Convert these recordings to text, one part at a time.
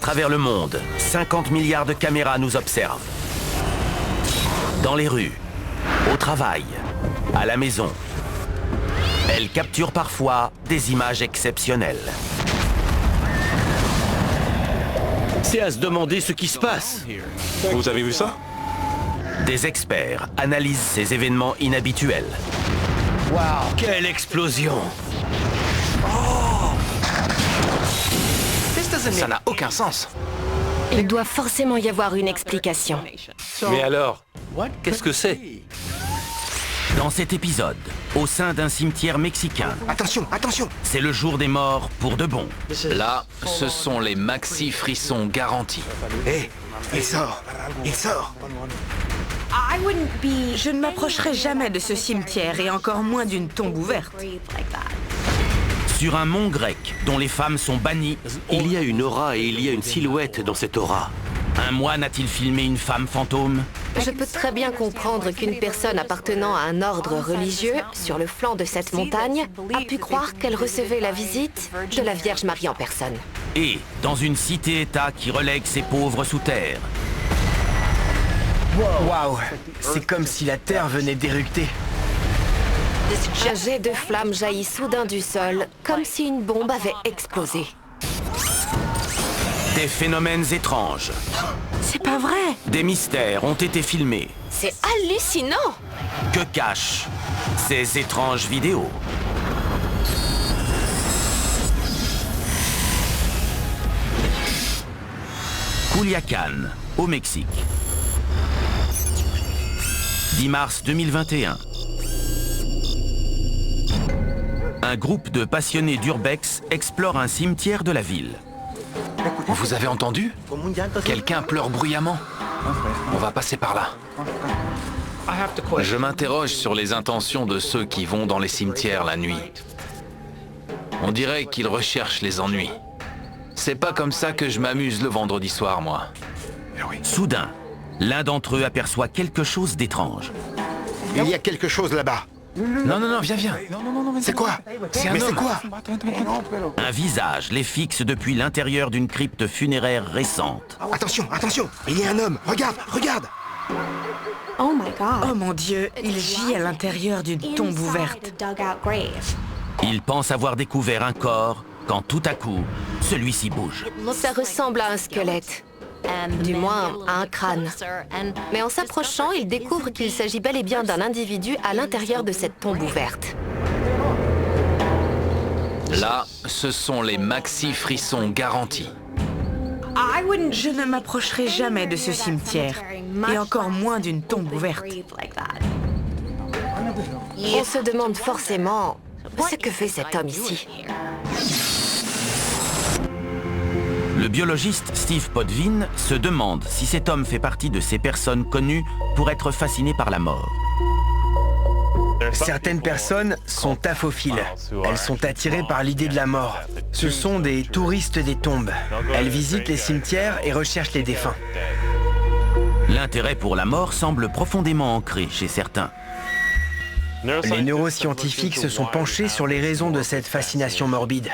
travers le monde, 50 milliards de caméras nous observent. Dans les rues, au travail, à la maison. Elles capturent parfois des images exceptionnelles. C'est à se demander ce qui se passe. Vous avez vu ça? Des experts analysent ces événements inhabituels. Waouh, quelle explosion! Ça n'a aucun sens. Il doit forcément y avoir une explication. Mais alors, qu'est-ce que c'est? Dans cet épisode, au sein d'un cimetière mexicain, Attention, attention! c'est le jour des morts pour de bon. Là, ce sont les maxi frissons garantis. Hé, il sort! Il sort! Je ne m'approcherai jamais de ce cimetière et encore moins d'une tombe ouverte. Sur un mont grec dont les femmes sont bannies, Il y a une aura et il y a une silhouette dans cette aura. un moine a-t-il filmé une femme fantôme? Je peux très bien comprendre qu'une personne appartenant à un ordre religieux, sur le flanc de cette montagne, a pu croire qu'elle recevait la visite de la Vierge Marie en personne. Et dans une cité-État qui relègue ses pauvres sous terre. Waouh, c'est comme si la Terre venait d'éructer. Un jet de flamme jaillit soudain du sol, comme si une bombe avait explosé. Des phénomènes étranges, C'est pas vrai! des mystères ont été filmés. C'est hallucinant! Que cachent ces étranges vidéos? Culiacán, au Mexique. 10 mars 2021. Un groupe de passionnés d'urbex explore un cimetière de la ville. Vous avez entendu? Quelqu'un pleure bruyamment. On va passer par là. Je m'interroge sur les intentions de ceux qui vont dans les cimetières la nuit. On dirait qu'ils recherchent les ennuis. C'est pas comme ça que je m'amuse le vendredi soir, moi. Soudain, l'un d'entre eux aperçoit quelque chose d'étrange. Il y a quelque chose là-bas. Non, viens. C'est quoi? C'est un Mais c'est homme. quoi? Un visage les fixe depuis l'intérieur d'une crypte funéraire récente. Attention, attention! Il y a un homme! Regarde, regarde! Oh mon Dieu, il gît à l'intérieur d'une tombe ouverte. Il pense avoir découvert un corps quand tout à coup, celui-ci bouge. Ça ressemble à un squelette. Du moins, à un crâne. Mais en s'approchant, il découvre qu'il s'agit bel et bien d'un individu à l'intérieur de cette tombe ouverte. Là, ce sont les maxi frissons garantis. Je ne m'approcherai jamais de ce cimetière et encore moins d'une tombe ouverte. On se demande forcément ce que fait cet homme ici. Le biologiste Steve Potvin se demande si cet homme fait partie de ces personnes connues pour être fascinées par la mort. Certaines personnes sont taphophiles. Elles sont attirées par l'idée de la mort. Ce sont des touristes des tombes. Elles visitent les cimetières et recherchent les défunts. L'intérêt pour la mort semble profondément ancré chez certains. Les neuroscientifiques se sont penchés sur les raisons de cette fascination morbide.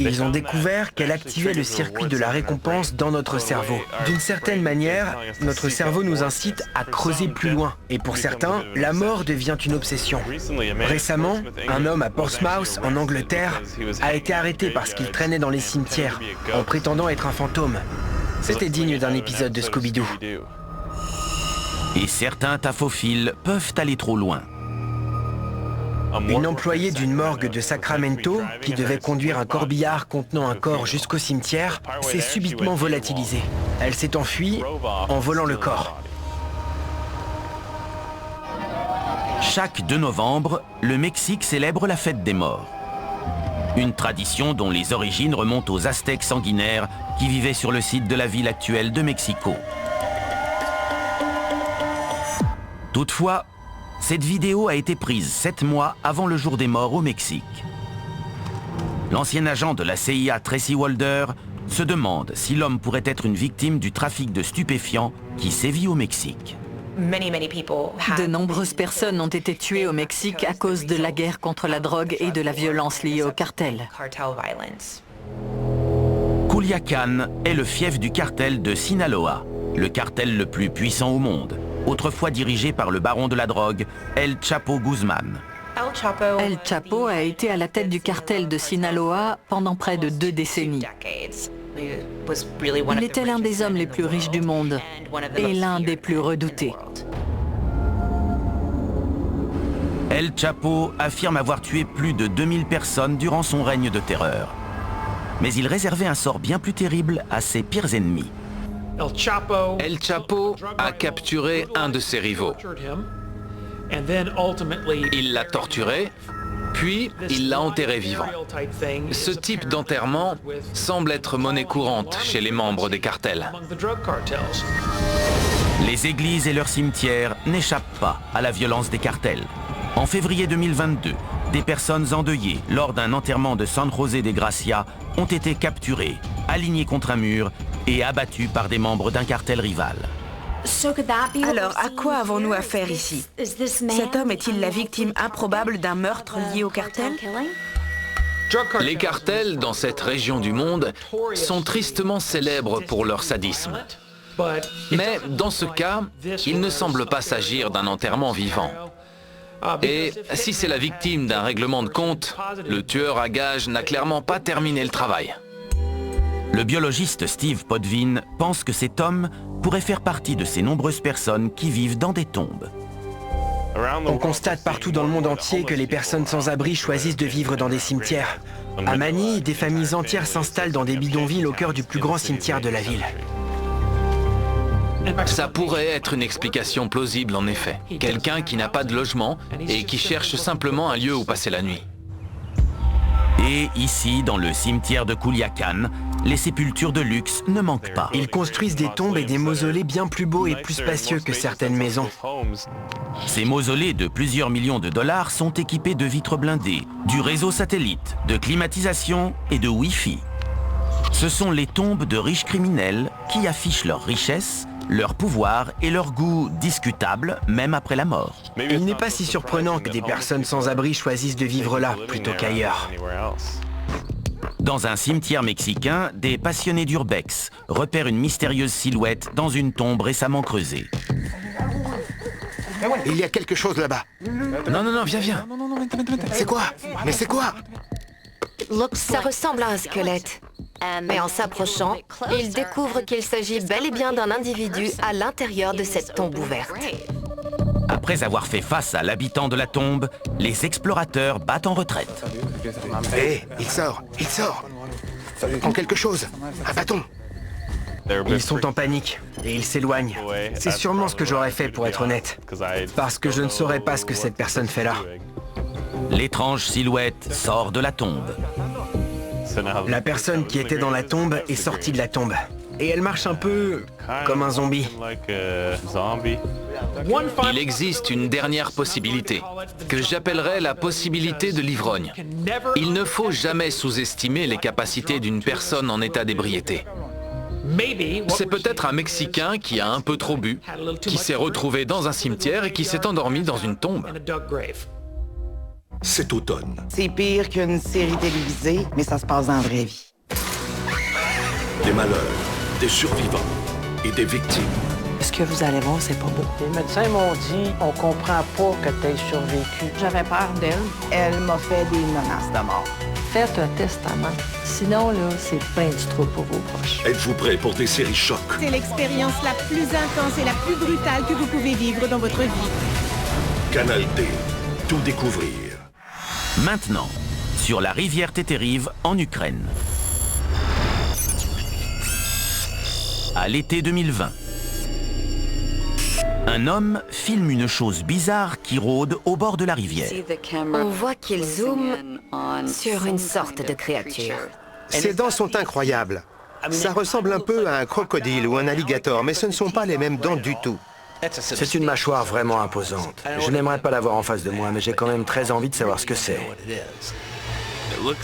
Ils ont découvert qu'elle activait le circuit de la récompense dans notre cerveau. D'une certaine manière, notre cerveau nous incite à creuser plus loin. Et pour certains, la mort devient une obsession. Récemment, un homme à Portsmouth, en Angleterre, a été arrêté parce qu'il traînait dans les cimetières, en prétendant être un fantôme. C'était digne d'un épisode de Scooby-Doo. Et certains taphophiles peuvent aller trop loin. Une employée d'une morgue de Sacramento, qui devait conduire un corbillard contenant un corps jusqu'au cimetière, s'est subitement volatilisée. Elle s'est enfuie en volant le corps. Chaque 2 novembre, le Mexique célèbre la fête des morts. Une tradition dont les origines remontent aux Aztèques sanguinaires qui vivaient sur le site de la ville actuelle de Mexico. Toutefois, cette vidéo a été prise 7 mois avant le jour des morts au Mexique. L'ancien agent de la CIA Tracy Walder se demande si l'homme pourrait être une victime du trafic de stupéfiants qui sévit au Mexique. De nombreuses personnes ont été tuées au Mexique à cause de la guerre contre la drogue et de la violence liée au cartel. Culiacán est le fief du cartel de Sinaloa, le cartel le plus puissant au monde, autrefois dirigé par le baron de la drogue, El Chapo Guzman. El Chapo a été à la tête du cartel de Sinaloa pendant près de 2 décennies. Il était l'un des hommes les plus riches du monde et l'un des plus redoutés. El Chapo affirme avoir tué plus de 2000 personnes durant son règne de terreur. Mais il réservait un sort bien plus terrible à ses pires ennemis. El Chapo a capturé un de ses rivaux. Il l'a torturé, puis il l'a enterré vivant. Ce type d'enterrement semble être monnaie courante chez les membres des cartels. Les églises et leurs cimetières n'échappent pas à la violence des cartels. En février 2022, des personnes endeuillées lors d'un enterrement de San José de Gracia ont été capturées, alignées contre un mur et abattues par des membres d'un cartel rival. Alors, à quoi avons-nous affaire ici? Cet homme est-il la victime improbable d'un meurtre lié au cartel? Les cartels dans cette région du monde sont tristement célèbres pour leur sadisme. Mais dans ce cas, il ne semble pas s'agir d'un enterrement vivant. Et si c'est la victime d'un règlement de compte, le tueur à gages n'a clairement pas terminé le travail. Le biologiste Steve Podvin pense que cet homme pourrait faire partie de ces nombreuses personnes qui vivent dans des tombes. On constate partout dans le monde entier que les personnes sans abri choisissent de vivre dans des cimetières. À Manille, des familles entières s'installent dans des bidonvilles au cœur du plus grand cimetière de la ville. Ça pourrait être une explication plausible en effet. Quelqu'un qui n'a pas de logement et qui cherche simplement un lieu où passer la nuit. Et ici, dans le cimetière de Culiacán, les sépultures de luxe ne manquent pas. Ils construisent des tombes et des mausolées bien plus beaux et plus spacieux que certaines maisons. Ces mausolées de plusieurs millions de dollars sont équipés de vitres blindées, du réseau satellite, de climatisation et de Wi-Fi. Ce sont les tombes de riches criminels qui affichent leur richesse, leur pouvoir et leur goût discutable même après la mort. Il n'est pas si surprenant que des personnes sans abri choisissent de vivre là plutôt qu'ailleurs. Dans un cimetière mexicain, des passionnés d'urbex repèrent une mystérieuse silhouette dans une tombe récemment creusée. Il y a quelque chose là-bas. Non, viens. C'est quoi? Mais c'est quoi? Ça ressemble à un squelette. Mais en s'approchant, ils découvrent qu'il s'agit bel et bien d'un individu à l'intérieur de cette tombe ouverte. Après avoir fait face à l'habitant de la tombe, les explorateurs battent en retraite. Hé, il sort. Prends quelque chose. Un bâton. Ils sont en panique et ils s'éloignent. C'est sûrement ce que j'aurais fait pour être honnête. Parce que je ne saurais pas ce que cette personne fait là. L'étrange silhouette sort de la tombe. La personne qui était dans la tombe est sortie de la tombe. Et elle marche un peu comme un zombie. Il existe une dernière possibilité, que j'appellerais la possibilité de l'ivrogne. Il ne faut jamais sous-estimer les capacités d'une personne en état d'ébriété. C'est peut-être un Mexicain qui a un peu trop bu, qui s'est retrouvé dans un cimetière et qui s'est endormi dans une tombe. Cet automne. C'est pire qu'une série télévisée, mais ça se passe dans la vraie vie. Des malheurs, des survivants et des victimes. Ce que vous allez voir, c'est pas beau. Les médecins m'ont dit, on comprend pas que t'aies survécu. J'avais peur d'elle. Elle m'a fait des menaces de mort. Faites un testament. Sinon, là, c'est plein de trop pour vos proches. Êtes-vous prêts pour des séries chocs? C'est l'expérience la plus intense et la plus brutale que vous pouvez vivre dans votre vie. Canal D. Tout découvrir. Maintenant, sur la rivière Tétérive en Ukraine. À l'été 2020. Un homme filme une chose bizarre qui rôde au bord de la rivière. On voit qu'il zoome sur une sorte de créature. Ses dents sont incroyables. Ça ressemble un peu à un crocodile ou un alligator, mais ce ne sont pas les mêmes dents du tout. C'est une mâchoire vraiment imposante. Je n'aimerais pas l'avoir en face de moi, mais j'ai quand même très envie de savoir ce que c'est.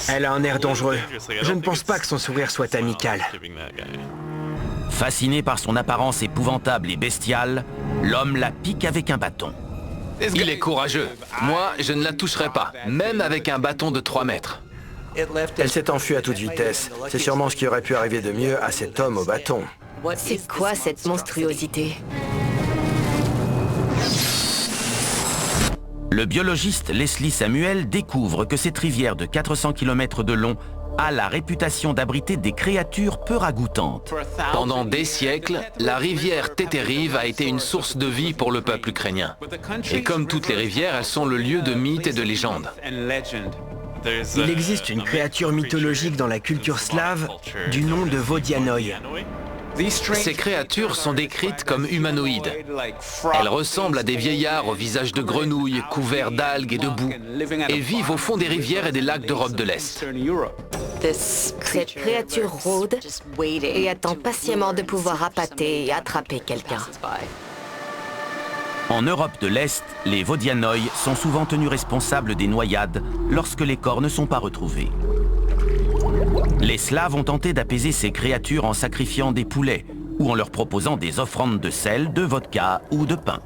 Elle a un air dangereux. Je ne pense pas que son sourire soit amical. Fasciné par son apparence épouvantable et bestiale, l'homme la pique avec un bâton. Il est courageux. Moi, je ne la toucherai pas, même avec un bâton de 3 mètres. Elle s'est enfuie à toute vitesse. C'est sûrement ce qui aurait pu arriver de mieux à cet homme au bâton. C'est quoi cette monstruosité? Le biologiste Leslie Samuel découvre que cette rivière de 400 km de long a la réputation d'abriter des créatures peu ragoûtantes. Pendant des siècles, la rivière Tétérive a été une source de vie pour le peuple ukrainien. Et comme toutes les rivières, elles sont le lieu de mythes et de légendes. Il existe une créature mythologique dans la culture slave du nom de Vodianoï. Ces créatures sont décrites comme humanoïdes. Elles ressemblent à des vieillards au visage de grenouilles, couverts d'algues et de boue, et vivent au fond des rivières et des lacs d'Europe de l'Est. Cette créature rôde et attend patiemment de pouvoir appâter et attraper quelqu'un. En Europe de l'Est, les Vodianoï sont souvent tenus responsables des noyades lorsque les corps ne sont pas retrouvés. Les Slaves ont tenté d'apaiser ces créatures en sacrifiant des poulets ou en leur proposant des offrandes de sel, de vodka ou de pain.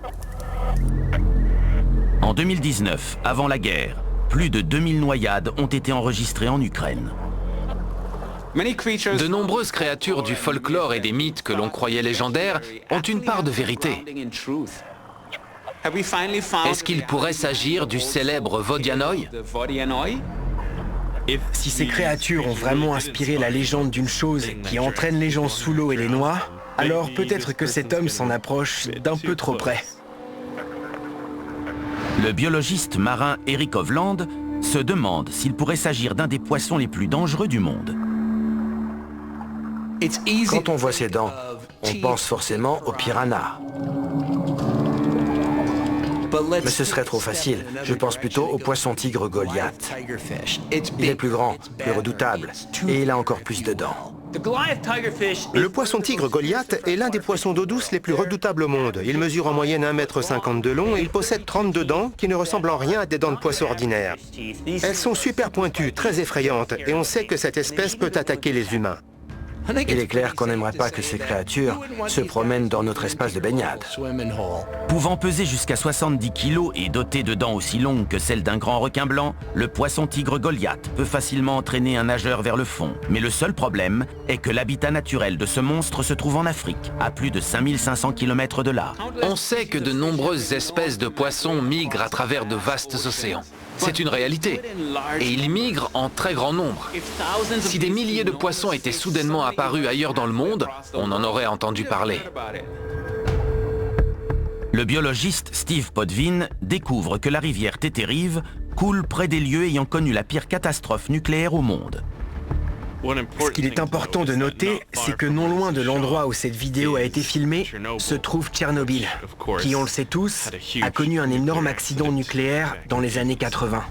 En 2019, avant la guerre, plus de 2000 noyades ont été enregistrées en Ukraine. De nombreuses créatures du folklore et des mythes que l'on croyait légendaires ont une part de vérité. Est-ce qu'il pourrait s'agir du célèbre Vodianoï? Si ces créatures ont vraiment inspiré la légende d'une chose qui entraîne les gens sous l'eau et les noie, alors peut-être que cet homme s'en approche d'un peu trop près. Le biologiste marin Eric Hovland se demande s'il pourrait s'agir d'un des poissons les plus dangereux du monde. Quand on voit ses dents, on pense forcément aux piranhas. Mais ce serait trop facile. Je pense plutôt au poisson-tigre Goliath. Il est plus grand, plus redoutable, et il a encore plus de dents. Le poisson-tigre Goliath est l'un des poissons d'eau douce les plus redoutables au monde. Il mesure en moyenne 1,50 m de long et il possède 32 dents qui ne ressemblent en rien à des dents de poisson ordinaires. Elles sont super pointues, très effrayantes, et on sait que cette espèce peut attaquer les humains. Il est clair qu'on n'aimerait pas que ces créatures se promènent dans notre espace de baignade. Pouvant peser jusqu'à 70 kg et doté de dents aussi longues que celles d'un grand requin blanc, le poisson-tigre Goliath peut facilement entraîner un nageur vers le fond. Mais le seul problème est que l'habitat naturel de ce monstre se trouve en Afrique, à plus de 5500 km de là. On sait que de nombreuses espèces de poissons migrent à travers de vastes océans. C'est une réalité. Et ils migrent en très grand nombre. Si des milliers de poissons étaient soudainement apparus ailleurs dans le monde, on en aurait entendu parler. Le biologiste Steve Potvin découvre que la rivière Tétérive coule près des lieux ayant connu la pire catastrophe nucléaire au monde. Ce qu'il est important de noter, c'est que non loin de l'endroit où cette vidéo a été filmée, se trouve Tchernobyl, qui, on le sait tous, a connu un énorme accident nucléaire dans les années 80.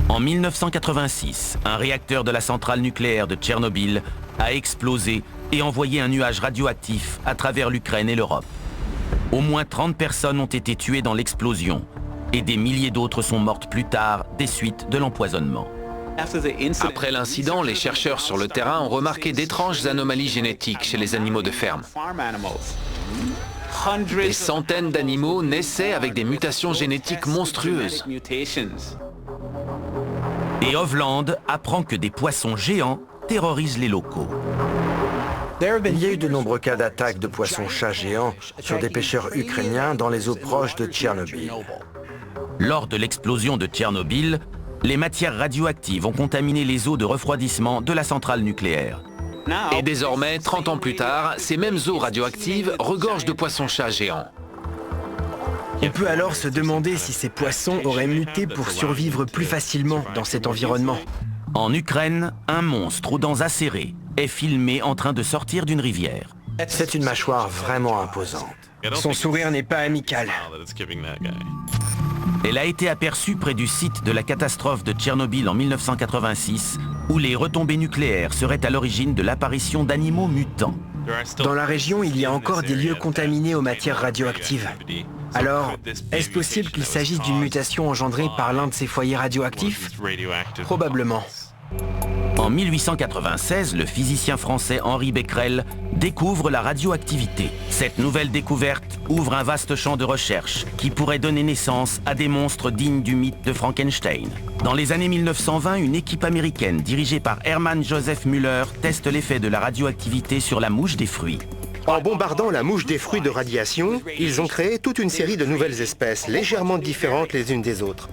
En 1986, un réacteur de la centrale nucléaire de Tchernobyl a explosé et envoyé un nuage radioactif à travers l'Ukraine et l'Europe. Au moins 30 personnes ont été tuées dans l'explosion et des milliers d'autres sont mortes plus tard des suites de l'empoisonnement. Après l'incident, les chercheurs sur le terrain ont remarqué d'étranges anomalies génétiques chez les animaux de ferme. Des centaines d'animaux naissaient avec des mutations génétiques monstrueuses. Et Hovland apprend que des poissons géants terrorisent les locaux. Il y a eu de nombreux cas d'attaques de poissons-chats géants sur des pêcheurs ukrainiens dans les eaux proches de Tchernobyl. Lors de l'explosion de Tchernobyl, les matières radioactives ont contaminé les eaux de refroidissement de la centrale nucléaire. Et désormais, 30 ans plus tard, ces mêmes eaux radioactives regorgent de poissons-chats géants. On peut alors se demander si ces poissons auraient muté pour survivre plus facilement dans cet environnement. En Ukraine, un monstre aux dents acérées est filmé en train de sortir d'une rivière. C'est une mâchoire vraiment imposante. Son sourire n'est pas amical. Elle a été aperçue près du site de la catastrophe de Tchernobyl en 1986, où les retombées nucléaires seraient à l'origine de l'apparition d'animaux mutants. Dans la région, il y a encore des lieux contaminés aux matières radioactives. Alors, est-ce possible qu'il s'agisse d'une mutation engendrée par l'un de ces foyers radioactifs? Probablement. En 1896, le physicien français Henri Becquerel découvre la radioactivité. Cette nouvelle découverte ouvre un vaste champ de recherche qui pourrait donner naissance à des monstres dignes du mythe de Frankenstein. Dans les années 1920, une équipe américaine dirigée par Hermann Joseph Müller teste l'effet de la radioactivité sur la mouche des fruits. En bombardant la mouche des fruits de radiation, ils ont créé toute une série de nouvelles espèces, légèrement différentes les unes des autres.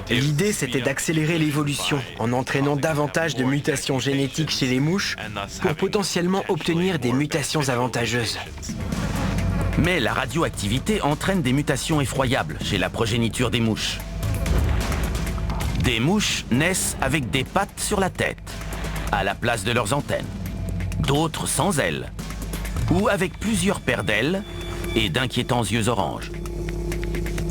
L'idée, c'était d'accélérer l'évolution en entraînant davantage de mutations génétiques chez les mouches pour potentiellement obtenir des mutations avantageuses. Mais la radioactivité entraîne des mutations effroyables chez la progéniture des mouches. Des mouches naissent avec des pattes sur la tête, à la place de leurs antennes. D'autres sans ailes, ou avec plusieurs paires d'ailes et d'inquiétants yeux oranges.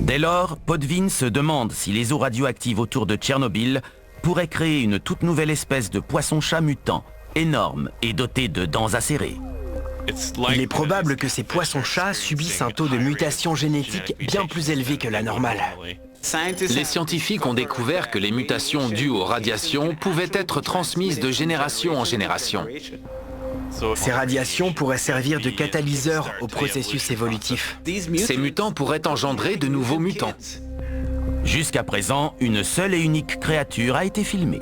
Dès lors, Potvin se demande si les eaux radioactives autour de Tchernobyl pourraient créer une toute nouvelle espèce de poisson-chat mutant, énorme et doté de dents acérées. Il est probable que ces poissons-chats subissent un taux de mutation génétique bien plus élevé que la normale. Les scientifiques ont découvert que les mutations dues aux radiations pouvaient être transmises de génération en génération. Ces radiations pourraient servir de catalyseur au processus évolutif. Ces mutants pourraient engendrer de nouveaux mutants. Jusqu'à présent, une seule et unique créature a été filmée.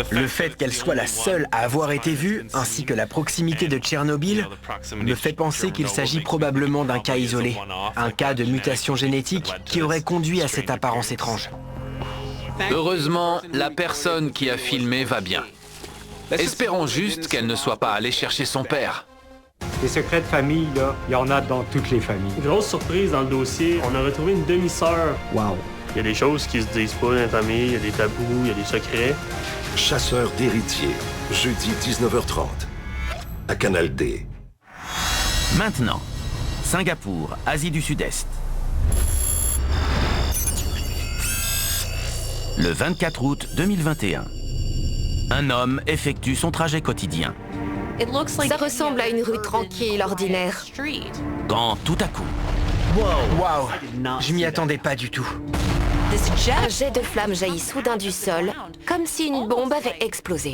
Le fait qu'elle soit la seule à avoir été vue, ainsi que la proximité de Tchernobyl, me fait penser qu'il s'agit probablement d'un cas isolé, un cas de mutation génétique qui aurait conduit à cette apparence étrange. Heureusement, la personne qui a filmé va bien. Espérons juste qu'elle ne soit pas allée chercher son père. Des secrets de famille, là, il y en a dans toutes les familles. Grosse surprise dans le dossier, on a retrouvé une demi-sœur. Wow. Il y a des choses qui se disent pas dans la famille, il y a des tabous, il y a des secrets. Chasseur d'héritiers, jeudi 19h30, à Canal D. Maintenant, Singapour, Asie du Sud-Est. Le 24 août 2021. Un homme effectue son trajet quotidien. Ça ressemble à une rue tranquille, ordinaire. Quand tout à coup... Wow, je m'y attendais pas du tout. Un jet de flamme jaillit soudain du sol, comme si une bombe avait explosé.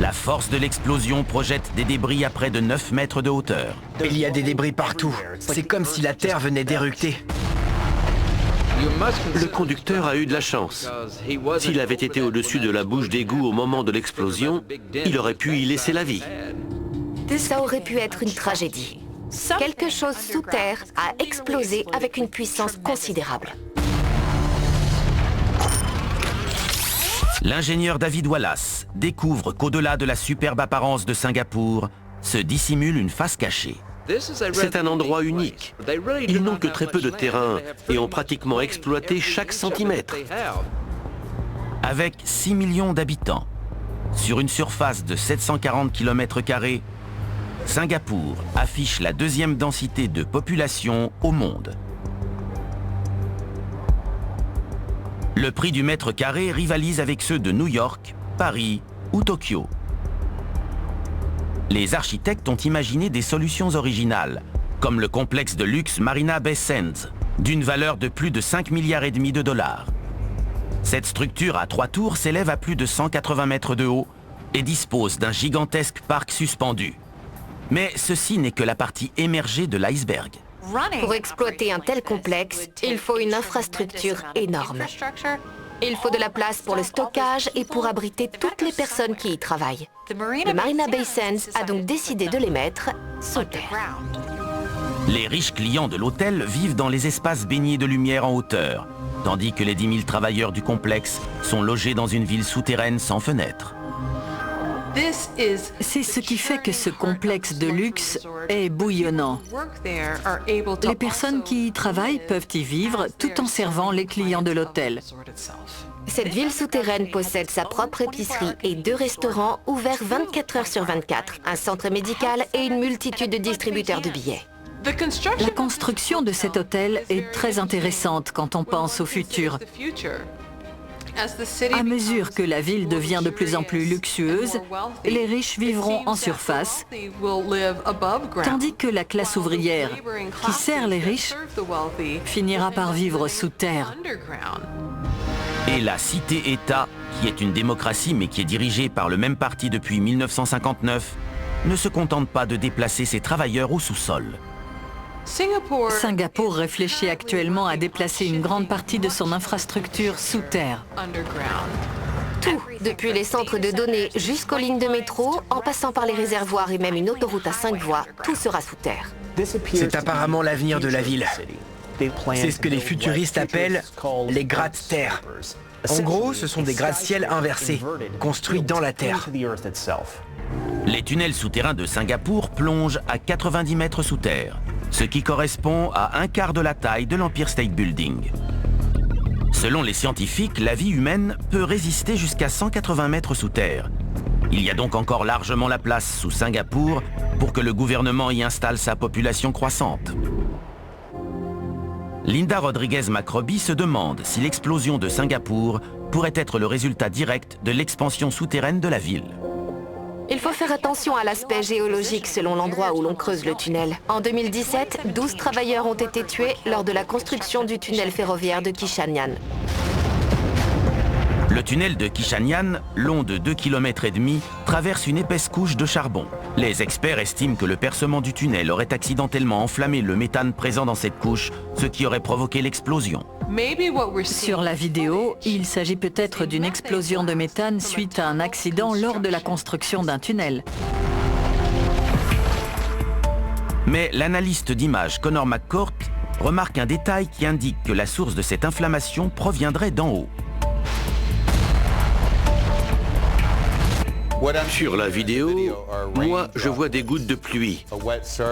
La force de l'explosion projette des débris à près de 9 mètres de hauteur. Il y a des débris partout. C'est comme si la Terre venait d'éructer. Le conducteur a eu de la chance. S'il avait été au-dessus de la bouche d'égout au moment de l'explosion, il aurait pu y laisser la vie. Ça aurait pu être une tragédie. Quelque chose sous terre a explosé avec une puissance considérable. L'ingénieur David Wallace découvre qu'au-delà de la superbe apparence de Singapour, se dissimule une face cachée. C'est un endroit unique. Ils n'ont que très peu de terrain et ont pratiquement exploité chaque centimètre. Avec 6 millions d'habitants, sur une surface de 740 km², Singapour affiche la deuxième densité de population au monde. Le prix du mètre carré rivalise avec ceux de New York, Paris ou Tokyo. Les architectes ont imaginé des solutions originales, comme le complexe de luxe Marina Bay Sands, d'une valeur de plus de 5,5 milliards de dollars. Cette structure à 3 tours s'élève à plus de 180 mètres de haut et dispose d'un gigantesque parc suspendu. Mais ceci n'est que la partie émergée de l'iceberg. Pour exploiter un tel complexe, il faut une infrastructure énorme. Il faut de la place pour le stockage et pour abriter toutes les personnes qui y travaillent. Le Marina Bay Sands a donc décidé de les mettre sous terre. Les riches clients de l'hôtel vivent dans les espaces baignés de lumière en hauteur, tandis que les 10 000 travailleurs du complexe sont logés dans une ville souterraine sans fenêtres. C'est ce qui fait que ce complexe de luxe est bouillonnant. Les personnes qui y travaillent peuvent y vivre tout en servant les clients de l'hôtel. Cette ville souterraine possède sa propre épicerie et 2 restaurants ouverts 24 heures sur 24, un centre médical et une multitude de distributeurs de billets. La construction de cet hôtel est très intéressante quand on pense au futur. À mesure que la ville devient de plus en plus luxueuse, les riches vivront en surface, tandis que la classe ouvrière, qui sert les riches, finira par vivre sous terre. Et la cité-État, qui est une démocratie mais qui est dirigée par le même parti depuis 1959, ne se contente pas de déplacer ses travailleurs au sous-sol. Singapour réfléchit actuellement à déplacer une grande partie de son infrastructure sous terre. Tout, depuis les centres de données jusqu'aux lignes de métro, en passant par les réservoirs et même une autoroute à 5 voies, tout sera sous terre. C'est apparemment l'avenir de la ville. C'est ce que les futuristes appellent les gratte-terre. En gros, ce sont des gratte-ciel inversés, construits dans la terre. Les tunnels souterrains de Singapour plongent à 90 mètres sous terre, ce qui correspond à un quart de la taille de l'Empire State Building. Selon les scientifiques, la vie humaine peut résister jusqu'à 180 mètres sous terre. Il y a donc encore largement la place sous Singapour pour que le gouvernement y installe sa population croissante. Linda Rodriguez-Macroby se demande si l'explosion de Singapour pourrait être le résultat direct de l'expansion souterraine de la ville. Il faut faire attention à l'aspect géologique selon l'endroit où l'on creuse le tunnel. En 2017, 12 travailleurs ont été tués lors de la construction du tunnel ferroviaire de Kishanyan. Le tunnel de Kishanyan, long de 2,5 km, traverse une épaisse couche de charbon. Les experts estiment que le percement du tunnel aurait accidentellement enflammé le méthane présent dans cette couche, ce qui aurait provoqué l'explosion. Sur la vidéo, il s'agit peut-être d'une explosion de méthane suite à un accident lors de la construction d'un tunnel. Mais l'analyste d'images Connor McCourt remarque un détail qui indique que la source de cette inflammation proviendrait d'en haut. Sur la vidéo, moi, je vois des gouttes de pluie.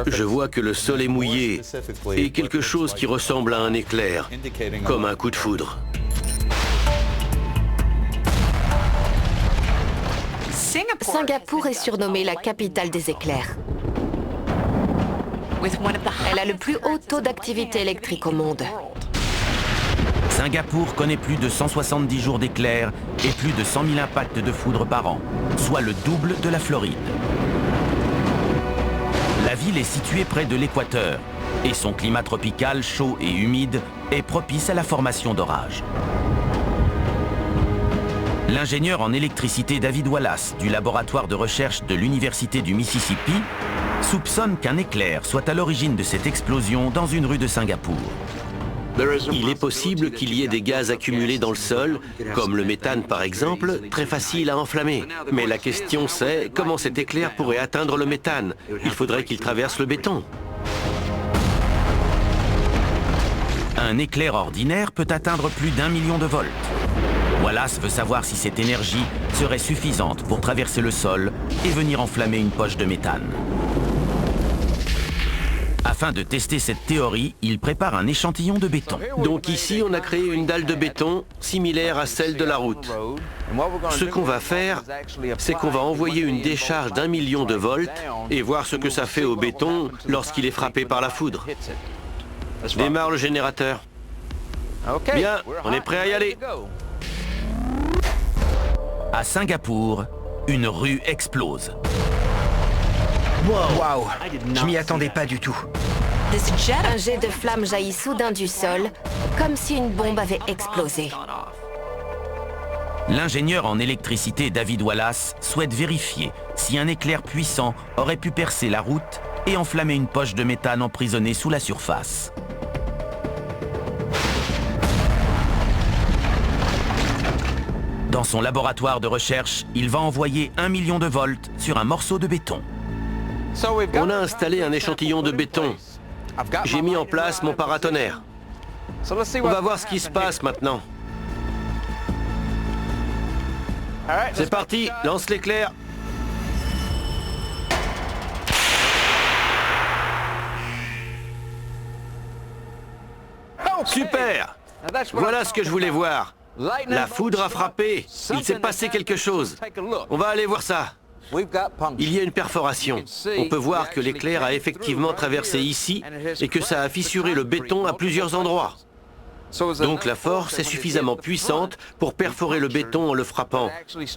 Je vois que le sol est mouillé et quelque chose qui ressemble à un éclair, comme un coup de foudre. Singapour est surnommée la capitale des éclairs. Elle a le plus haut taux d'activité électrique au monde. Singapour connaît plus de 170 jours d'éclairs et plus de 100 000 impacts de foudre par an, soit le double de la Floride. La ville est située près de l'équateur et son climat tropical chaud et humide est propice à la formation d'orages. L'ingénieur en électricité David Wallace du laboratoire de recherche de l'Université du Mississippi soupçonne qu'un éclair soit à l'origine de cette explosion dans une rue de Singapour. Il est possible qu'il y ait des gaz accumulés dans le sol, comme le méthane par exemple, très facile à enflammer. Mais la question c'est comment cet éclair pourrait atteindre le méthane? Il faudrait qu'il traverse le béton. Un éclair ordinaire peut atteindre plus d'1 million de volts. Wallace veut savoir si cette énergie serait suffisante pour traverser le sol et venir enflammer une poche de méthane. Afin de tester cette théorie, il prépare un échantillon de béton. Donc ici, on a créé une dalle de béton similaire à celle de la route. Ce qu'on va faire, c'est qu'on va envoyer une décharge d'1 million de volts et voir ce que ça fait au béton lorsqu'il est frappé par la foudre. Démarre le générateur. Bien, on est prêt à y aller. À Singapour, une rue explose. Waouh, je m'y attendais pas du tout. Un jet de flamme jaillit soudain du sol, comme si une bombe avait explosé. L'ingénieur en électricité David Wallace souhaite vérifier si un éclair puissant aurait pu percer la route et enflammer une poche de méthane emprisonnée sous la surface. Dans son laboratoire de recherche, il va envoyer 1 million de volts sur un morceau de béton. On a installé un échantillon de béton. J'ai mis en place mon paratonnerre. On va voir ce qui se passe maintenant. C'est parti, lance l'éclair. Super! Voilà ce que je voulais voir. La foudre a frappé. Il s'est passé quelque chose. On va aller voir ça. Il y a une perforation. On peut voir que l'éclair a effectivement traversé ici et que ça a fissuré le béton à plusieurs endroits. Donc la force est suffisamment puissante pour perforer le béton en le frappant,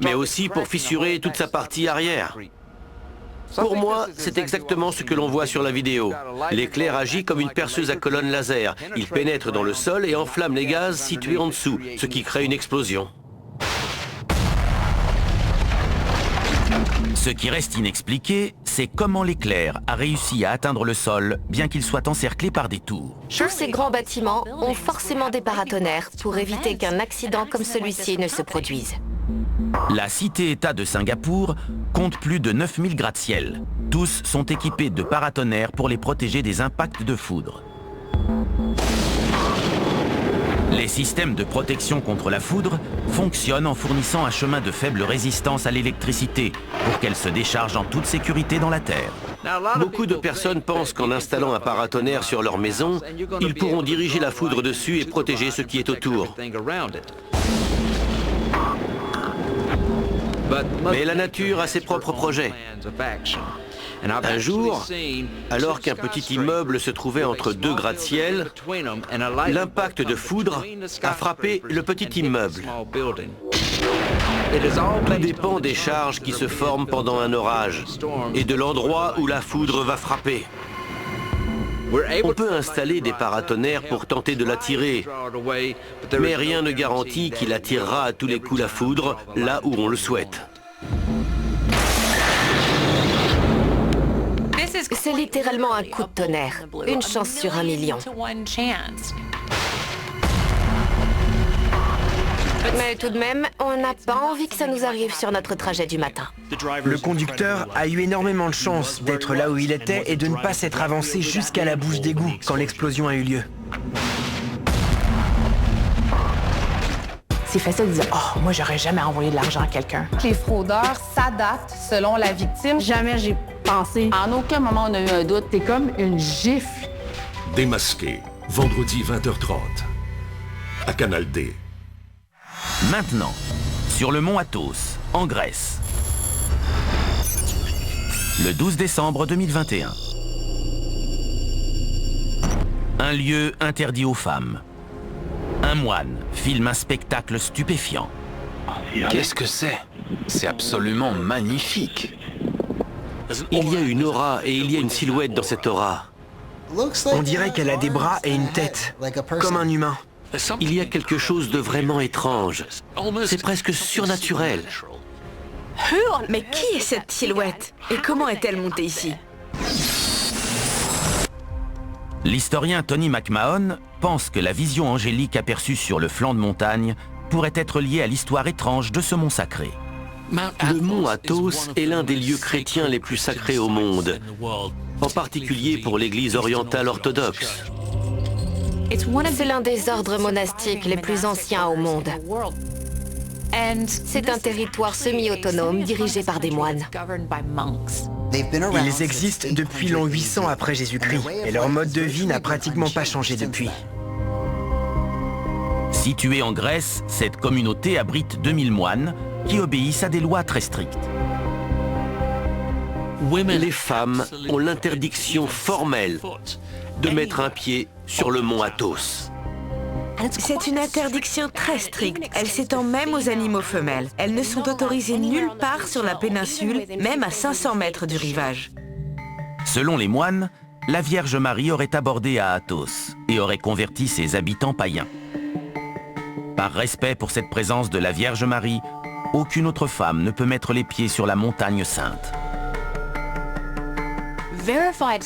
mais aussi pour fissurer toute sa partie arrière. Pour moi, c'est exactement ce que l'on voit sur la vidéo. L'éclair agit comme une perceuse à colonne laser. Il pénètre dans le sol et enflamme les gaz situés en dessous, ce qui crée une explosion. Ce qui reste inexpliqué, c'est comment l'éclair a réussi à atteindre le sol, bien qu'il soit encerclé par des tours. Tous ces grands bâtiments ont forcément des paratonnerres pour éviter qu'un accident comme celui-ci ne se produise. La cité-État de Singapour compte plus de 9000 gratte-ciel. Tous sont équipés de paratonnerres pour les protéger des impacts de foudre. Les systèmes de protection contre la foudre fonctionnent en fournissant un chemin de faible résistance à l'électricité pour qu'elle se décharge en toute sécurité dans la terre. Beaucoup de personnes pensent qu'en installant un paratonnerre sur leur maison, ils pourront diriger la foudre dessus et protéger ce qui est autour. Mais la nature a ses propres projets. Un jour, alors qu'un petit immeuble se trouvait entre deux gratte-ciel, l'impact de foudre a frappé le petit immeuble. Tout dépend des charges qui se forment pendant un orage et de l'endroit où la foudre va frapper. On peut installer des paratonnerres pour tenter de l'attirer, mais rien ne garantit qu'il attirera à tous les coups la foudre là où on le souhaite. C'est littéralement un coup de tonnerre, une chance sur 1 million. Mais tout de même, on n'a pas envie que ça nous arrive sur notre trajet du matin. Le conducteur a eu énormément de chance d'être là où il était et de ne pas s'être avancé jusqu'à la bouche d'égout quand l'explosion a eu lieu. C'est facile de dire « Oh, moi, j'aurais jamais envoyé de l'argent à quelqu'un. » Les fraudeurs s'adaptent selon la victime. Jamais j'ai pensé. En aucun moment, on a eu un doute. C'est comme une gifle. Démasqué, vendredi 20h30, à Canal D. Maintenant, sur le mont Athos, en Grèce. Le 12 décembre 2021. Un lieu interdit aux femmes. Un moine filme un spectacle stupéfiant. Qu'est-ce que c'est? C'est absolument magnifique. Il y a une aura et il y a une silhouette dans cette aura. On dirait qu'elle a des bras et une tête, comme un humain. Il y a quelque chose de vraiment étrange. C'est presque surnaturel. Mais qui est cette silhouette? Et comment est-elle montée ici? L'historien Tony McMahon pense que la vision angélique aperçue sur le flanc de montagne pourrait être liée à l'histoire étrange de ce mont sacré. Le mont Athos est l'un des lieux chrétiens les plus sacrés au monde, en particulier pour l'Église orientale orthodoxe. C'est l'un des ordres monastiques les plus anciens au monde. C'est un territoire semi-autonome dirigé par des moines. Ils existent depuis l'an 800 après Jésus-Christ et leur mode de vie n'a pratiquement pas changé depuis. Située en Grèce, cette communauté abrite 2000 moines qui obéissent à des lois très strictes. Les femmes ont l'interdiction formelle de mettre un pied sur le mont Athos. C'est une interdiction très stricte. Elle s'étend même aux animaux femelles. Elles ne sont autorisées nulle part sur la péninsule, même à 500 mètres du rivage. Selon les moines, la Vierge Marie aurait abordé à Athos et aurait converti ses habitants païens. Par respect pour cette présence de la Vierge Marie, aucune autre femme ne peut mettre les pieds sur la montagne sainte.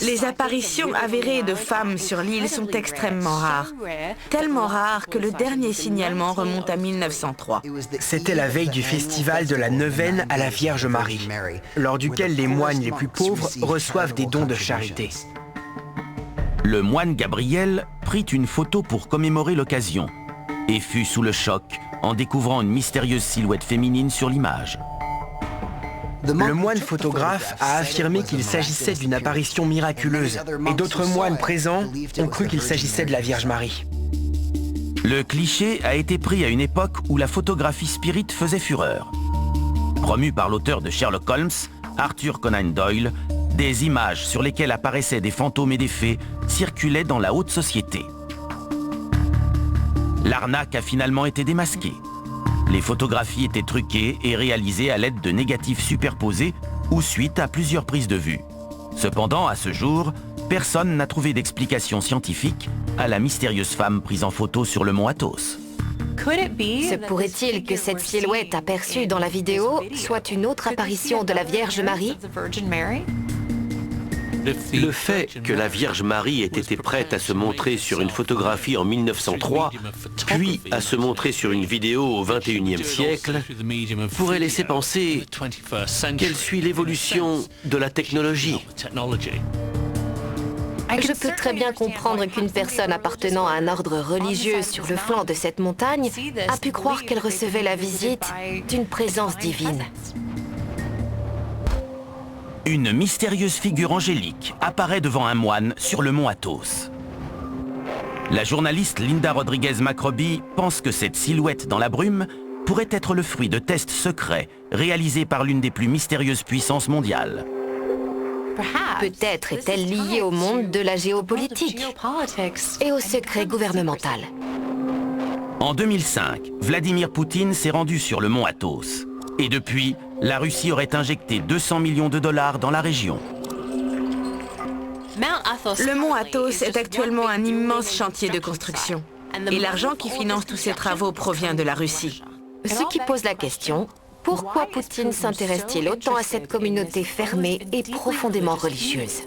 Les apparitions avérées de femmes sur l'île sont extrêmement rares. Tellement rares que le dernier signalement remonte à 1903. C'était la veille du festival de la neuvaine à la Vierge Marie, lors duquel les moines les plus pauvres reçoivent des dons de charité. Le moine Gabriel prit une photo pour commémorer l'occasion et fut sous le choc en découvrant une mystérieuse silhouette féminine sur l'image. Le moine photographe a affirmé qu'il s'agissait d'une apparition miraculeuse et d'autres moines présents ont cru qu'il s'agissait de la Vierge Marie. Le cliché a été pris à une époque où la photographie spirit faisait fureur. Promu par l'auteur de Sherlock Holmes, Arthur Conan Doyle, des images sur lesquelles apparaissaient des fantômes et des fées circulaient dans la haute société. L'arnaque a finalement été démasquée. Les photographies étaient truquées et réalisées à l'aide de négatifs superposés ou suite à plusieurs prises de vue. Cependant, à ce jour, personne n'a trouvé d'explication scientifique à la mystérieuse femme prise en photo sur le mont Athos. Se pourrait-il que cette silhouette aperçue dans la vidéo soit une autre apparition de la Vierge Marie? Le fait que la Vierge Marie ait été prête à se montrer sur une photographie en 1903, puis à se montrer sur une vidéo au XXIe siècle, pourrait laisser penser qu'elle suit l'évolution de la technologie. Je peux très bien comprendre qu'une personne appartenant à un ordre religieux sur le flanc de cette montagne a pu croire qu'elle recevait la visite d'une présence divine. Une mystérieuse figure angélique apparaît devant un moine sur le mont Athos. La journaliste Linda Rodriguez-Macroby pense que cette silhouette dans la brume pourrait être le fruit de tests secrets réalisés par l'une des plus mystérieuses puissances mondiales. Peut-être est-elle liée au monde de la géopolitique et au secret gouvernemental. En 2005, Vladimir Poutine s'est rendu sur le mont Athos. Et depuis, la Russie aurait injecté 200 millions de dollars dans la région. Le mont Athos est actuellement un immense chantier de construction. Et l'argent qui finance tous ces travaux provient de la Russie. Ce qui pose la question, pourquoi Poutine s'intéresse-t-il autant à cette communauté fermée et profondément religieuse?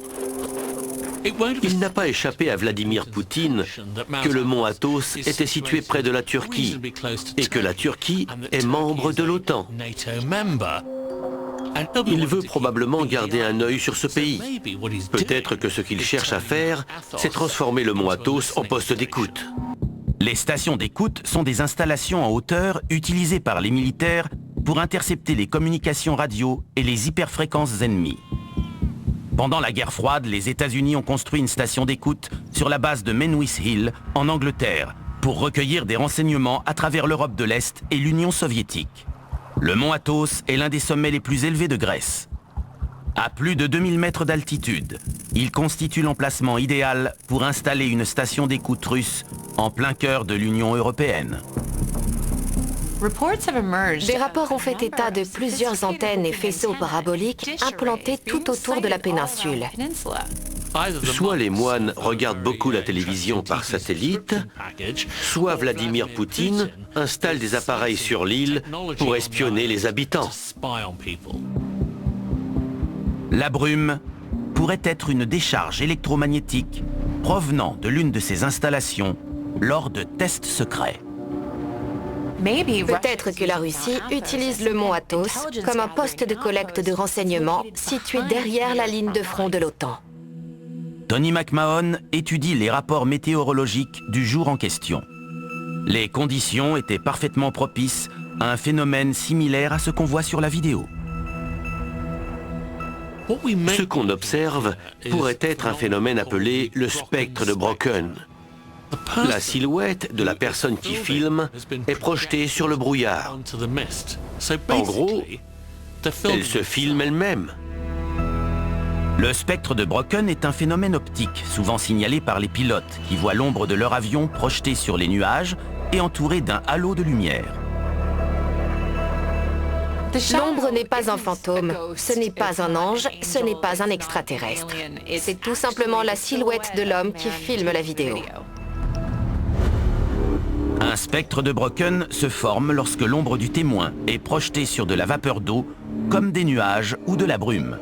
Il n'a pas échappé à Vladimir Poutine que le mont Athos était situé près de la Turquie et que la Turquie est membre de l'OTAN. Il veut probablement garder un œil sur ce pays. Peut-être que ce qu'il cherche à faire, c'est transformer le mont Athos en poste d'écoute. Les stations d'écoute sont des installations en hauteur utilisées par les militaires pour intercepter les communications radio et les hyperfréquences ennemies. Pendant la guerre froide, les États-Unis ont construit une station d'écoute sur la base de Menwith Hill, en Angleterre, pour recueillir des renseignements à travers l'Europe de l'Est et l'Union soviétique. Le mont Athos est l'un des sommets les plus élevés de Grèce. À plus de 2000 mètres d'altitude, il constitue l'emplacement idéal pour installer une station d'écoute russe en plein cœur de l'Union européenne. Des rapports ont fait état de plusieurs antennes et faisceaux paraboliques implantés tout autour de la péninsule. Soit les moines regardent beaucoup la télévision par satellite, soit Vladimir Poutine installe des appareils sur l'île pour espionner les habitants. La brume pourrait être une décharge électromagnétique provenant de l'une de ces installations lors de tests secrets. Peut-être que la Russie utilise le mont Athos comme un poste de collecte de renseignements situé derrière la ligne de front de l'OTAN. Tony McMahon étudie les rapports météorologiques du jour en question. Les conditions étaient parfaitement propices à un phénomène similaire à ce qu'on voit sur la vidéo. Ce qu'on observe pourrait être un phénomène appelé le spectre de Brocken. La silhouette de la personne qui filme est projetée sur le brouillard. En gros, elle se filme elle-même. Le spectre de Brocken est un phénomène optique, souvent signalé par les pilotes, qui voient l'ombre de leur avion projetée sur les nuages et entourée d'un halo de lumière. L'ombre n'est pas un fantôme, ce n'est pas un ange, ce n'est pas un extraterrestre. C'est tout simplement la silhouette de l'homme qui filme la vidéo. Un spectre de Brocken se forme lorsque l'ombre du témoin est projetée sur de la vapeur d'eau, comme des nuages ou de la brume.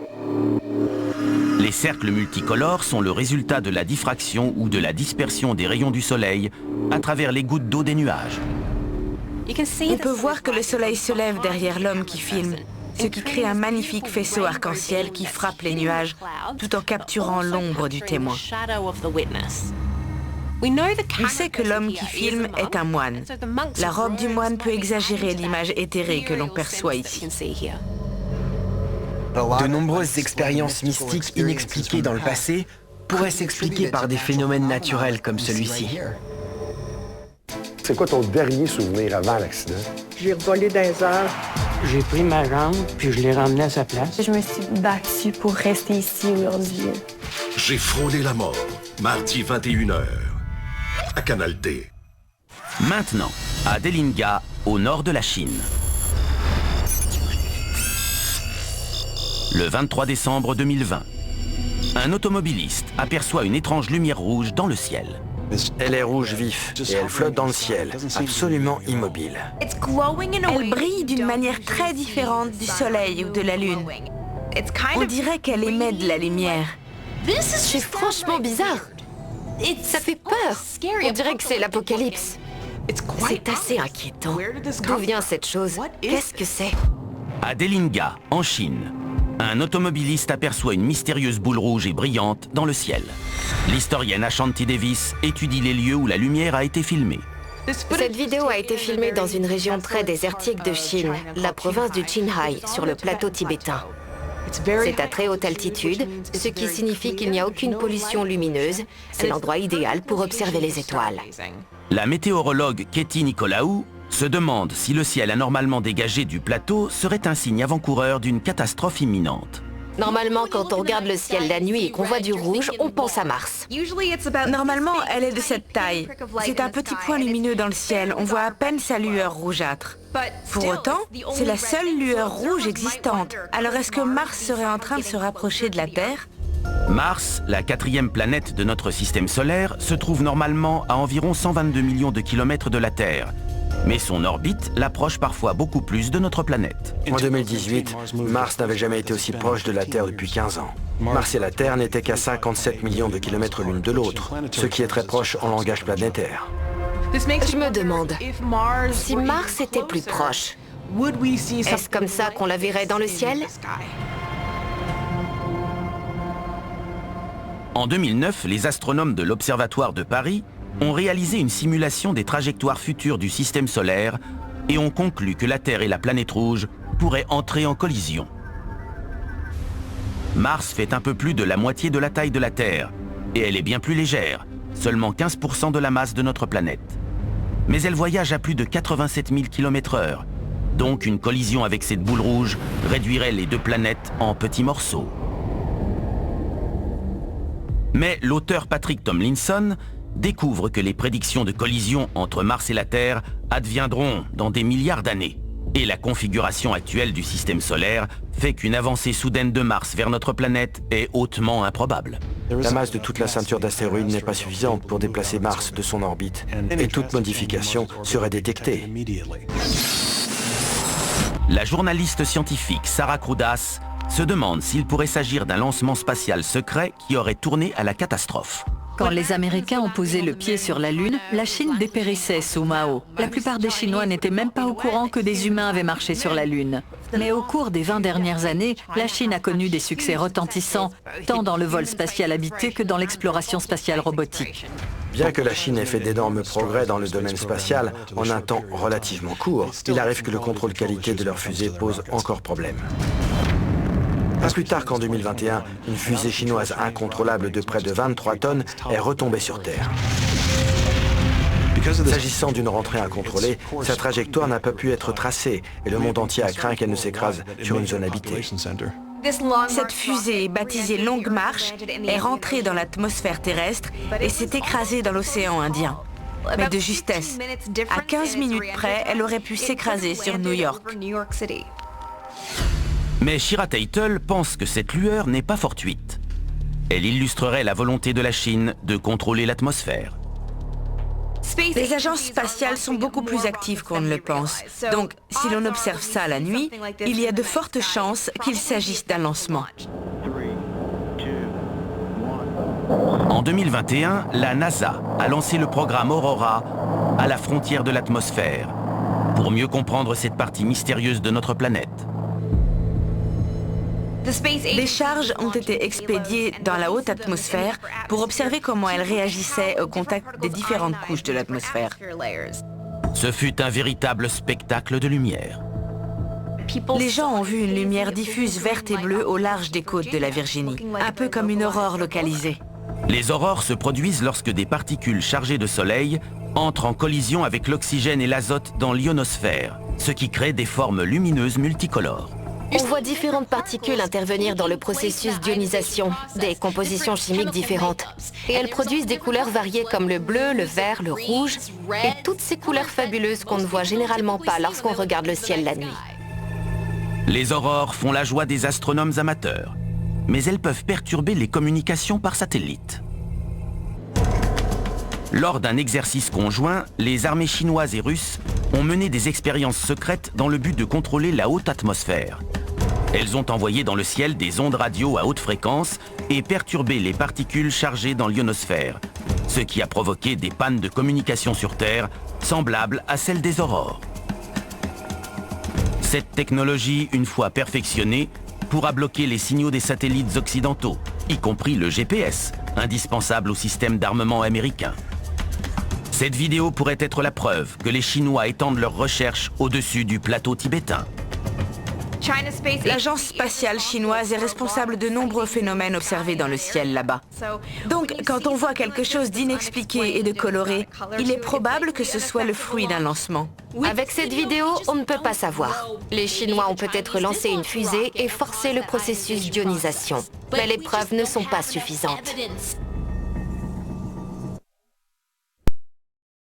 Les cercles multicolores sont le résultat de la diffraction ou de la dispersion des rayons du soleil à travers les gouttes d'eau des nuages. On peut voir que le soleil se lève derrière l'homme qui filme, ce qui crée un magnifique faisceau arc-en-ciel qui frappe les nuages tout en capturant l'ombre du témoin. On sait que l'homme qui filme est un moine. La robe du moine peut exagérer l'image éthérée que l'on perçoit ici. De nombreuses expériences mystiques inexpliquées dans le passé pourraient s'expliquer par des phénomènes naturels comme celui-ci. C'est quoi ton dernier souvenir avant l'accident? J'ai revolé dans les heures. J'ai pris ma jambe, puis je l'ai ramenée à sa place. Je me suis battue pour rester ici aujourd'hui. J'ai frôlé la mort, mardi 21h, à Canal D. Maintenant, à Delinga, au nord de la Chine. Le 23 décembre 2020, un automobiliste aperçoit une étrange lumière rouge dans le ciel. Elle est rouge vif et elle flotte dans le ciel, absolument immobile. Elle brille d'une manière très différente du soleil ou de la lune. On dirait qu'elle émet de la lumière. C'est franchement bizarre. Ça fait peur. On dirait que c'est l'apocalypse. C'est assez inquiétant. D'où vient cette chose? Qu'est-ce que c'est? À Delinga, en Chine, un automobiliste aperçoit une mystérieuse boule rouge et brillante dans le ciel. L'historienne Ashanti Davis étudie les lieux où la lumière a été filmée. Cette vidéo a été filmée dans une région très désertique de Chine, la province du Qinghai, sur le plateau tibétain. C'est à très haute altitude, ce qui signifie qu'il n'y a aucune pollution lumineuse. C'est l'endroit idéal pour observer les étoiles. La météorologue Katie Nicolaou se demande si le ciel anormalement dégagé du plateau serait un signe avant-coureur d'une catastrophe imminente. Normalement, quand on regarde le ciel la nuit et qu'on voit du rouge, on pense à Mars. Normalement, elle est de cette taille. C'est un petit point lumineux dans le ciel. On voit à peine sa lueur rougeâtre. Pour autant, c'est la seule lueur rouge existante. Alors est-ce que Mars serait en train de se rapprocher de la Terre? Mars, la 4e planète de notre système solaire, se trouve normalement à environ 122 millions de kilomètres de la Terre. Mais son orbite l'approche parfois beaucoup plus de notre planète. En 2018, Mars n'avait jamais été aussi proche de la Terre depuis 15 ans. Mars et la Terre n'étaient qu'à 57 millions de kilomètres l'une de l'autre, ce qui est très proche en langage planétaire. Je me demande, si Mars était plus proche, est-ce comme ça qu'on la verrait dans le ciel? En 2009, les astronomes de l'Observatoire de Paris ont réalisé une simulation des trajectoires futures du système solaire et ont conclu que la Terre et la planète rouge pourraient entrer en collision. Mars fait un peu plus de la moitié de la taille de la Terre et elle est bien plus légère, seulement 15% de la masse de notre planète. Mais elle voyage à plus de 87 000 km/h, donc une collision avec cette boule rouge réduirait les deux planètes en petits morceaux. Mais l'auteur Patrick Tomlinson découvre que les prédictions de collision entre Mars et la Terre adviendront dans des milliards d'années. Et la configuration actuelle du système solaire fait qu'une avancée soudaine de Mars vers notre planète est hautement improbable. La masse de toute la ceinture d'astéroïdes n'est pas suffisante pour déplacer Mars de son orbite, et toute modification serait détectée. La journaliste scientifique Sarah Kroudas se demande s'il pourrait s'agir d'un lancement spatial secret qui aurait tourné à la catastrophe. Quand les Américains ont posé le pied sur la Lune, la Chine dépérissait sous Mao. La plupart des Chinois n'étaient même pas au courant que des humains avaient marché sur la Lune. Mais au cours des 20 dernières années, la Chine a connu des succès retentissants, tant dans le vol spatial habité que dans l'exploration spatiale robotique. Bien que la Chine ait fait d'énormes progrès dans le domaine spatial en un temps relativement court, il arrive que le contrôle qualité de leurs fusées pose encore problème. Pas plus tard qu'en 2021, une fusée chinoise incontrôlable de près de 23 tonnes est retombée sur Terre. S'agissant d'une rentrée incontrôlée, sa trajectoire n'a pas pu être tracée et le monde entier a craint qu'elle ne s'écrase sur une zone habitée. Cette fusée, baptisée Longue Marche, est rentrée dans l'atmosphère terrestre et s'est écrasée dans l'océan Indien. Mais de justesse, à 15 minutes près, elle aurait pu s'écraser sur New York. Mais Shira Teitel pense que cette lueur n'est pas fortuite. Elle illustrerait la volonté de la Chine de contrôler l'atmosphère. Les agences spatiales sont beaucoup plus actives qu'on ne le pense. Donc, si l'on observe ça la nuit, il y a de fortes chances qu'il s'agisse d'un lancement. En 2021, la NASA a lancé le programme Aurora à la frontière de l'atmosphère pour mieux comprendre cette partie mystérieuse de notre planète. Des charges ont été expédiées dans la haute atmosphère pour observer comment elles réagissaient au contact des différentes couches de l'atmosphère. Ce fut un véritable spectacle de lumière. Les gens ont vu une lumière diffuse verte et bleue au large des côtes de la Virginie, un peu comme une aurore localisée. Les aurores se produisent lorsque des particules chargées de soleil entrent en collision avec l'oxygène et l'azote dans l'ionosphère, ce qui crée des formes lumineuses multicolores. On voit différentes particules intervenir dans le processus d'ionisation, des compositions chimiques différentes. Et elles produisent des couleurs variées comme le bleu, le vert, le rouge, et toutes ces couleurs fabuleuses qu'on ne voit généralement pas lorsqu'on regarde le ciel la nuit. Les aurores font la joie des astronomes amateurs, mais elles peuvent perturber les communications par satellite. Lors d'un exercice conjoint, les armées chinoises et russes ont mené des expériences secrètes dans le but de contrôler la haute atmosphère. Elles ont envoyé dans le ciel des ondes radio à haute fréquence et perturbé les particules chargées dans l'ionosphère, ce qui a provoqué des pannes de communication sur Terre semblables à celles des aurores. Cette technologie, une fois perfectionnée, pourra bloquer les signaux des satellites occidentaux, y compris le GPS, indispensable au système d'armement américain. Cette vidéo pourrait être la preuve que les Chinois étendent leurs recherches au-dessus du plateau tibétain. L'agence spatiale chinoise est responsable de nombreux phénomènes observés dans le ciel là-bas. Donc, quand on voit quelque chose d'inexpliqué et de coloré, il est probable que ce soit le fruit d'un lancement. Avec cette vidéo, on ne peut pas savoir. Les Chinois ont peut-être lancé une fusée et forcé le processus d'ionisation. Mais les preuves ne sont pas suffisantes.